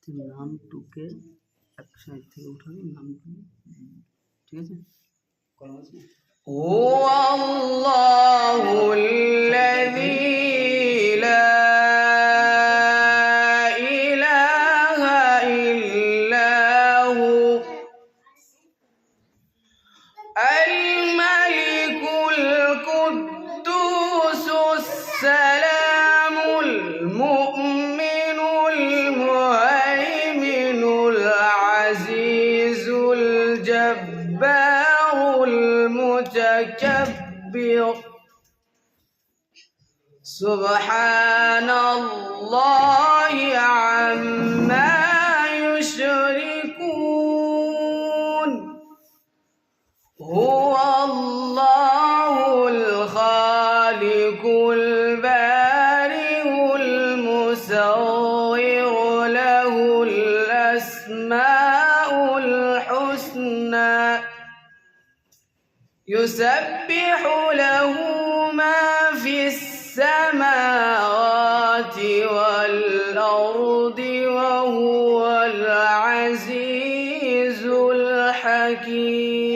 নামটুকে এক সাইড থেকে উঠাবি, নামটু, ঠিক আছে? করা আছে الملك القدوس السلام المؤمن المهيمن العزيز الجبار المتكبر سبحان الله عما يشركون هو الله الخالق البارئ المصور له الأسماء الحسنى يسبح له ما في السماوات والأرض وهو العزيز الحكيم.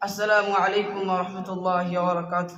السلام عليكم ورحمة الله وبركاته.